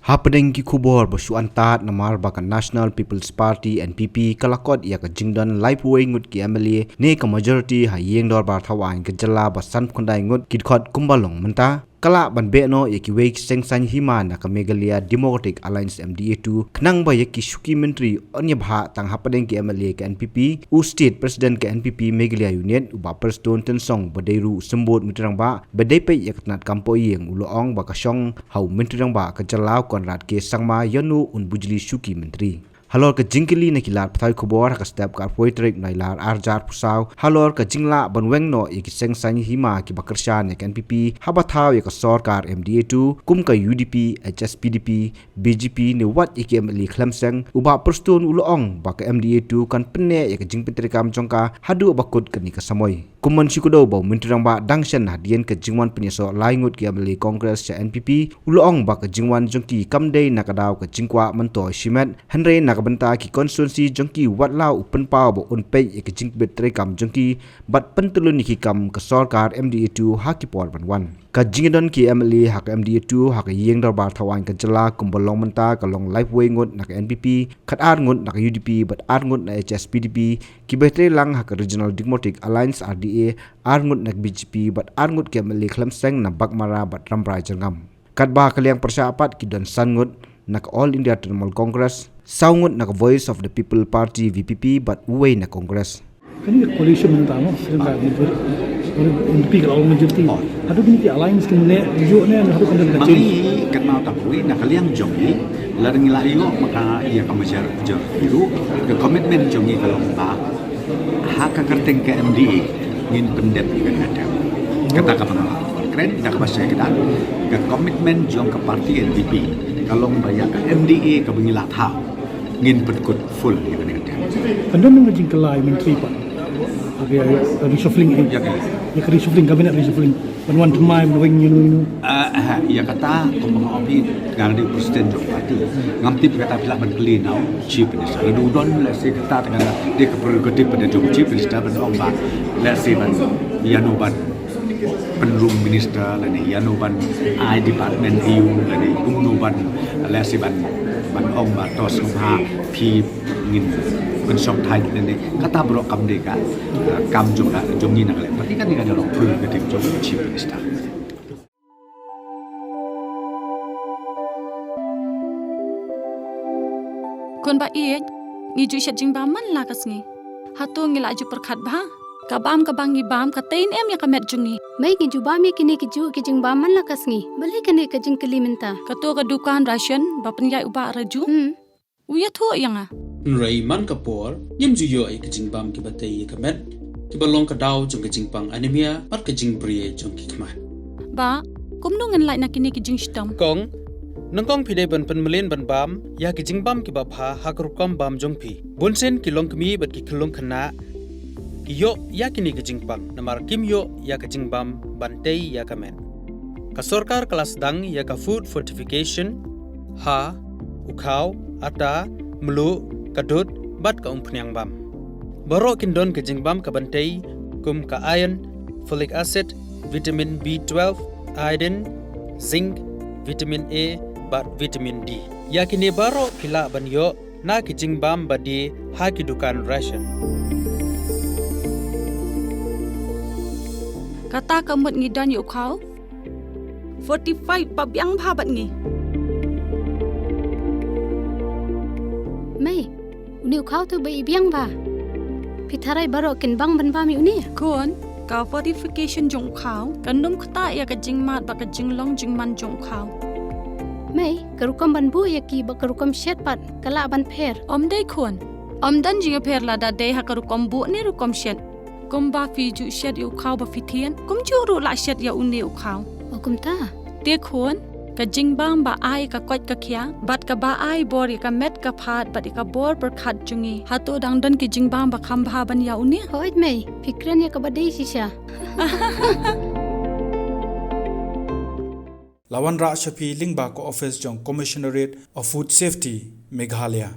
Hapedeng ki kubor basu antat namar baka National People's Party NPP kalakot ia ka jingdan live way ngut ki MLA ne ka majority ha yeng dor bar thawan ka jala basan khundai ngut kidkhot kumbalong menta kala ban be no yaki wei seng san hima na ka Meghalaya Democratic Alliance MDA-II khnang ba yaki Shuki Myntri onya bha tang hapedeng ki MLA ka NPP u state president ka NPP Meghalaya unit uba perston ten Song badairu sembut mitrang ba badai pe yaknat kampo yeng uloong ba ka Shong hau mitrang ba ka jala konrad ke sangma yanu un Bujli Shuki Myntri halor ka jingkili na kilar pathai khobor ka step ka poitrik nailar arjar pusaw halor ka jingla banweng no iki seng san hima ki bakarsha ne NPP habathaw ya ka Sorkar MDA-II kum ka UDP HSPDP BJP ne wat iki MLA khlamseng uba perston uloong ba ka MDA-II kan penne ya ka jingpin Treikam jongka hadu bakut ka ni ka Samoi kumman sikudo ba mintrang ba dangshan hadien ka jingwan penyeso laingut ki MLA Congress cha NPP uloong ba ka jingwan jongki kamdei nakadaw ka jingkwa manto shimet henry benta ki constituency jongki watlau upen pau bo unpe ki jingbet Treikam jongki bat pentulun ki kam ka Sorkar MDA-II haki por banwan ka jingdon ki MLA hak MDA-II hak yeng dar bar thawan ka jala kumbolong menta ka long life way ngut na ka NPP khat ar ngut na ka UDP bat ar ngut na HSPDP ki betre lang hak Regional Democratic Alliance RDA ar ngut na BJP bat ar ngut ki MLA khlamseng na bakmara bat rambrai jangam kat ba kaliang persyapat ki don san ngut na ka All India Trinamool Congress saungut na Voice of the People Party VPP but uway na Congress. Kan ini coalition mentama, sebentar ini NPP kalau majority. Hadu kini ki alliance kini tujuh ni hadu kena kecil. Mami kenal takui nak kalian jongi, laring layo maka ia kemajar jauh biru ke komitmen jongi kalau tak hak kerteng ke MDA ingin pendep juga ada. Kata kapan keren dah bahasa kita ke komitmen jong ke parti NPP kalau bayar ke MDA ke bengilat hak ngin Pynkut full ya kan dia. Anda nak jingkelai Myntri pak. Agak reshuffling ini. Ya reshuffling kabinet reshuffling. One time wing you. Ya kata kumpang api ngang di presiden jok parti. Ngamti kata bila berkeli now chief minister. Lalu don let's say kata dengan dia keprerogatif pada jok chief minister pada orang let's say ban yanuban penrum minister lani yanuban I department EU lani umnuban let's say ban ong ba tos ha pi ngin ben sok thai ni kata bro kam de ka kam juga jongi nak le tapi kan ni ada orang full ketik jong chief minister kon ba iet ngi ju shat jing ba man la kasngi hatu ngi la ju perkhat ba kabam kabang ngi bam ka tain em ya kamet jungi mai ngi ju ba mi kini ki ju ki jing ba man la kasngi bale kene ka jing keli minta ka to ka dukan ration ba penyai uba raju uya thu yanga Nrai man kapor yem ju yo ai kajing bam ki batei kamet ki balong ka daw jong kajing pang anemia pat kajing brie jong ki kmat ba kumnu ngan lai nakini ki jing stam kong nangkong pide ban pen melen ban bam ya kajing bam ki ba pha hakrukom bam jong pi bonsen ki long kmi bat ki khlong khana ki yo ya kini kajing pang namar kim yo ya kajing bam bantei ya kamet ka Sorkar kelas dang ya ka food fortification ha ukhaw ata melu kadut bat ka umpnyang bam baro kindon ke jingbam ka bantei kum ka iron folic acid vitamin B12 iodine zinc vitamin A bat vitamin D yakini baro pila banyo na ki jingbam badi ha ki dukan ration kata kamut ngi dan yu khau 45 babyang bhabat ngi mai uni khau tu bai biang ba pitharai baro kin bang ban ba mi uni kon ka fortification jong khau kanum khata ya ka jing mat ba ka jing long jing man jong khau mai karukam ban bu ya ki ba karukam shet pat kala ban pher om dei kon om dan jing pher la da dei ha ka rukom bu ni rukom shet kum ba fi ju shet yu khau ba fitien kum ju ru la shet ya uni u khau okum ta te kon ka jingbam ba ai ka kwat ka khya bat ka ba ai bor ka met ka phat bat ka bor per khat jungi hatu dang dan ki jingbam ba kham bha ban ya uni hoit mai fikran ya ka badai sisha Lawan Ra Shafi Lingba ko office jong Commissionerate of Food Safety Meghalaya